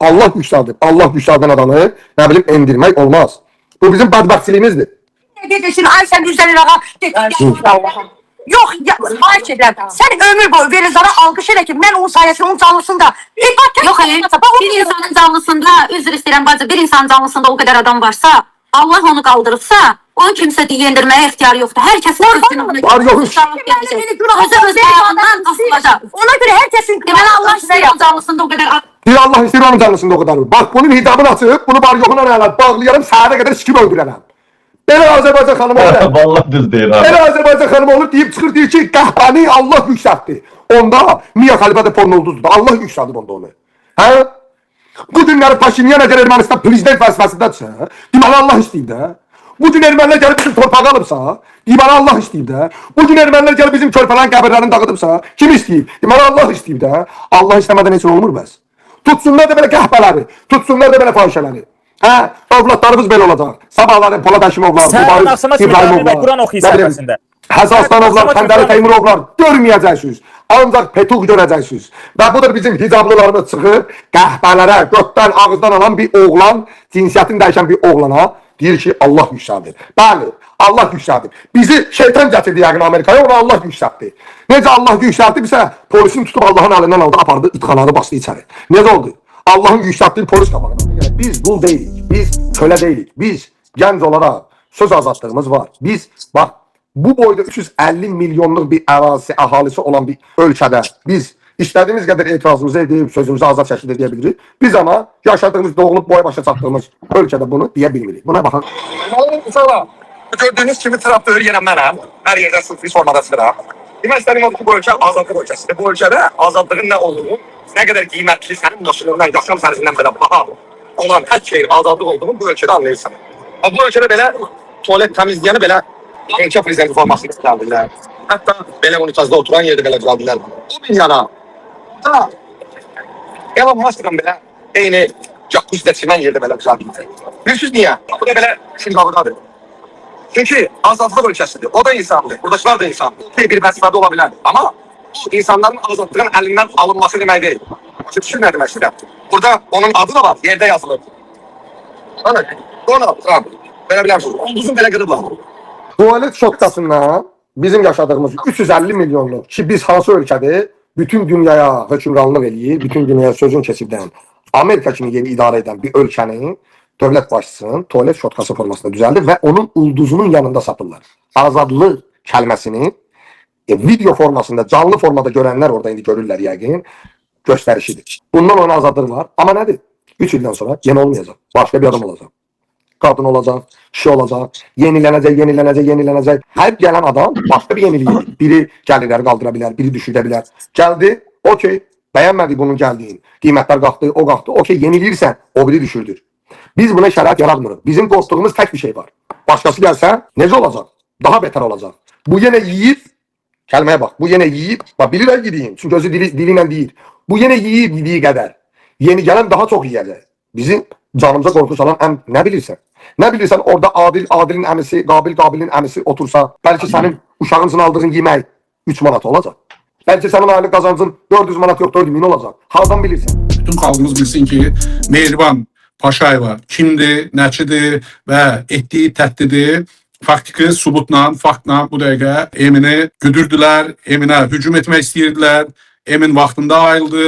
Allah güçlendir. Allah güçlendiren adamı ne bileyim endirmek olmaz. Bu bizim badbaxtçiliğimizdir. Ne desin Ayşen güzel Allah'ım. Yok ya Ayşe sen ömür boyu Velizar'a alkış elə ki mən onun sayesinde onun canlısında. Yok hayır. Bir insanın canlısında, üzr istəyirəm bacı, bir insanın canlısında o kadar adam varsa, Allah onu kaldırıbsa, onu kimse dillendirmeye ihtiyarı yoktur. Herkes Var yok. Özü ayağından asılacak. Ona göre herkesin Deməli Allah istəyir canlısında o kadar Bir Allah istəyir onun canlısında o kadar. Bak bunun hicabını açıp bunu var yoxuna nələr bağlayarım səhərə qədər sikim öldürərəm. Belə Azərbaycan xanımı olur. Vallahi düz deyir abi. Belə Azərbaycan xanımı olur deyib çıxır deyir ki qəhbəni Allah yüksəltdi. Onda Mia Xəlifə də porno ulduzdur. Allah yüksəldir onda onu. Hə? Bu günləri Paşinyan əgər Ermənistan prezident vəzifəsindədirsə, deməli Allah istəyib də. Bu gün ermənilər gəlib bizim torpağı alıbsa, deməli Allah istəyib də. Bu gün ermənilər gəlib bizim körpələrin qəbirlərini dağıdıbsa, kim istəyib? Deməli Allah istəyib də. Allah istəmədən heç olmur bəs. Tutsunlar da belə qəhbələri, tutsunlar da belə fahişələri. Hə, övladlarımız belə olacaq. Sabahları Polad Həşimovlar, Sən axşama kimi Quran oxuyu səhifəsində. Həzasdanovlar, Fəndəli Teymurovlar görməyəcəksiniz. Ancaq petuk görəcəksiniz. Və bu da bizim hicablılarımız çıxıb qəhbələrə, götdən, ağızdan alan bir oğlan, cinsiyyətini dəyişən bir oğlana deyir ki Allah yüksəldir. Bəli, Allah yüksəldir. Bizi şeytan gətirdi yəqin Amerikaya, ona Allah yüksəltdi. Necə Allah yüksəltdibsə, polisin tutub Allahın əlindən aldı, apardı, itxanaları bastı içəri. Necə oldu? Allah'ın yüksəltdiyi polis qabağına. Biz qul deyilik, biz kölə deyilik. Biz gənc olaraq söz azadlığımız var. Biz bax bu boyda 350 milyonluq bir ərazisi, əhalisi olan bir ölkədə biz istədiyimiz qədər etirazımızı edib, sözümüzü azad şəkildə deyə bilirik. Biz ama yaşadığımız, doğulub boya başa çatdığımız ölkədə bunu deyə bilmirik. Buna baxın. Gördüğünüz kimi traktör yerəm mənəm. Hər yerdə sıfır formada sıra. Demək istədiyim bu ölkə azadlıq ölkəsidir. Bu ölkədə azadlığın nə olduğunu, nə qədər qiymətli sənin maşınından, yaşam sərzindən belə baha olan tək şey azadlıq olduğunu bu ölkədə anlayırsan. Bu ölkədə belə tualet təmizləyəni belə ölkə prezidenti formasını istərdilər. Hətta belə unitazda oturan yerdə belə qaldilər. O bir yana da Elon Musk'ın belə eyni jacuzzidə çimən yerdə belə qaldilər. Bilirsiniz niyə? Bu da belə Singapurdadır. Çünkü azadlıq ölkəsidir. O da insandır. Buradakiler da insan. Bir vəzifədə ola bilər. Ama insanların azadlığın əlindən alınması demək deyil. Düşün nə demək istəyirəm. Burada onun adı da var. Yerdə yazılır. Donald Trump. Belə bilərsiniz. Ulduzun belə qırıblar. Tuvalet şoktasından bizim yaşadığımız 350 milyonluq ki biz hansı ölkədir bütün dünyaya hökümranlıq eləyir, bütün dünyaya sözün keçibdən Amerika kimi yeni idarə edən bir ölkənin dövlət başçısının tuvalet şotkası formasında düzəldir və onun ulduzunun yanında satırlar. Azadlıq kəlməsini video formasında, canlı formada görənlər orada indi görürlər yəqin, göstərişidir. Bundan ona azadlıq var. Amma nədir? 3 ildən sonra yeni olmayacaq. Başqa bir adam olacaq. Kadın olacaq, kişi olacaq, yenilənəcək. Hər gələn adam başqa bir yeniliyi. Biri gəlirləri qaldıra bilər, biri düşürdə bilər. Gəldi, okey, bəyənmədik bunun gəldiyin. Qiymətlər qalxdı, o qalxdı, okey, yenilirsən, o biri düşürdür. Biz buna şərait yaratmırıq. Bizim qorxduğumuz tək bir şey var. Başqası gəlsə, necə olacaq? Daha betər olacaq. Bu yenə yiyib, kəlməyə bax, bu yenə yiyib, bax bilirlər yediyin, çünki özü dili ilə deyir. Bu yenə yiyib yediyi qədər. Yeni gələn daha çox yiyəcək. Bizim canımıza qorxu salan nə bilirsən? Nə bilirsən orada Adilin əmisi, Qabilin əmisi otursa, bəlkə sənin uşağın üçün aldığın yemək 3 manat olacaq. Bəlkə sənin aylık qazancın 400 manat yox, 4000 olacaq. Hardan bilirsən? Bütün xalqımız bilsin ki, Mehriban Paşayeva kimdir, nəçidir və etdiyi təhdidir faktiki subutla, faktla bu dəqiqə Emini güdürdülər, Eminə hücum etmək istəyirdilər, Emin vaxtında ayıldı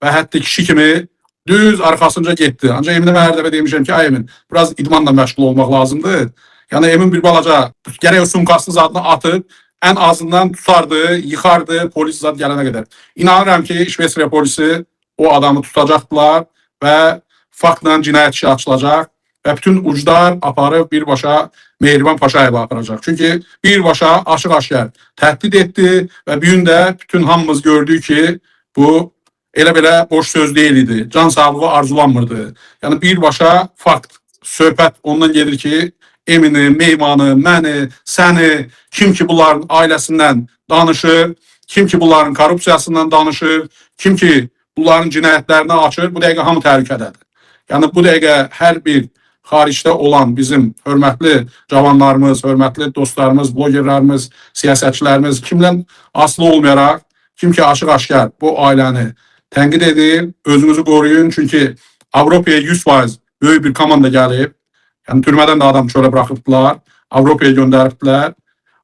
və hətta kişi kimi düz arxasınca getdi. Ancaq Eminə hər dəfə demişəm ki, ay Emin, biraz idmanla məşğul olmaq lazımdır. Yəni Emin bir balaca gərək o sumkasını zadını atıb, ən azından tutardı, yıxardı polis zad gələnə qədər. İnanıram ki, İşvesriya polisi o adamı tutacaqdılar və faktla cinayət işi açılacaq və bütün uclar aparıb birbaşa Mehriban Paşayeva aparacaq. Çünki birbaşa açıq-aşkar təhdid etdi və bir gün də bütün hamımız gördük ki, bu elə belə boş söz deyil idi. Can sağlığı arzulanmırdı. Yəni birbaşa fakt, söhbət ondan gedir ki, Emini, Meymanı, məni, səni, kim ki bunların ailəsindən danışır, kim ki bunların korrupsiyasından danışır, kim ki bunların cinayətlərini açır, bu dəqiqə hamı təhlükədədir. Yəni bu dəqiqə hər bir xaricdə olan bizim hörmətli cavanlarımız, hörmətli dostlarımız, blogerlərimiz, siyasətçilərimiz kimdən asılı olmayaraq, kim ki açıq-aşkar bu ailəni tənqid edir, özünüzü qoruyun. Çünki Avropaya 100% böyük bir komanda gəlib. Yəni türmədən də adam çölə buraxıbdılar. Avropaya göndəribdilər.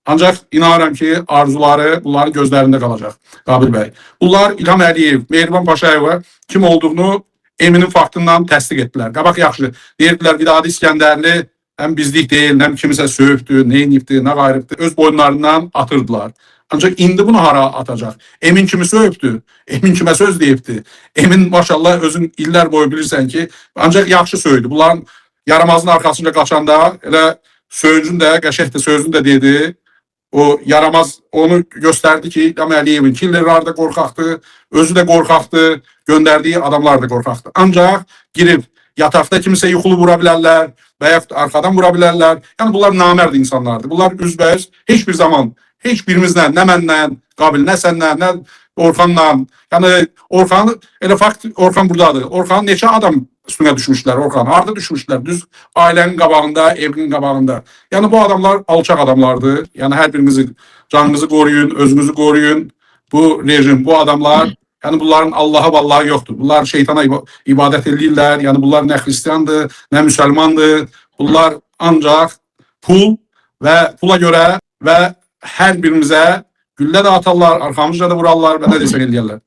Ancaq inanıram ki, arzuları bunların gözlərində qalacaq Qabil bəy. Bunlar İlham Əliyev, Mehriban Paşayeva kim olduğunu Eminin faktından təsdiq etdilər. Qabaq yaxşı. Deyirdilər Vidadi İskəndərli həm bizlik deyil, həm kimisə söyübdü, neyinibdi, nə qayrıbdı. Öz boyunlarından atırdılar. Ancaq indi bunu hara atacaq? Emin kimi söyübdü, Emin kimə söz deyibdi. Emin maşallah özün illər boyu bilirsən ki, ancaq yaxşı söydü. Bunların yaramazın arxasınca qaçanda elə sözün də, qəşəng də sözün də dedi. O yaramaz onu göstərdi ki, İlham Əliyevin killerlər də qorxaqdı, özü də qorxaqdı, göndərdiyi adamlar da qorxaqdı. Ancaq girib yataqda kimsə yuxulu vura bilərlər və yaxud arxadan vura bilərlər. Yəni bunlar namərd insanlardır. Bunlar üzbəüz heç bir zaman heç birimizlə, nə mənlə, Qabil, nə sənlə, nə Orxanla, yəni Orxan, elə fakt Orxan buradadır. Orxan neçə adam üstünə düşmüşlər, Orxan, harada düşmüşlər? Düz ailənin qabağında, evinin qabağında. Yəni bu adamlar alçaq adamlardır. Yəni hər birinizi canınızı qoruyun, özünüzü qoruyun. Bu rejim, bu adamlar, yəni bunların Allah'a vallahi yoxdur. Bunlar şeytana ibadət edirlər. Yəni bunlar nə xristiyandır, nə müsəlmandır. Bunlar ancaq pul və pula görə və hər birimizə güllə də atarlar, arxamızca da vurarlar və nə desən eləyərlər.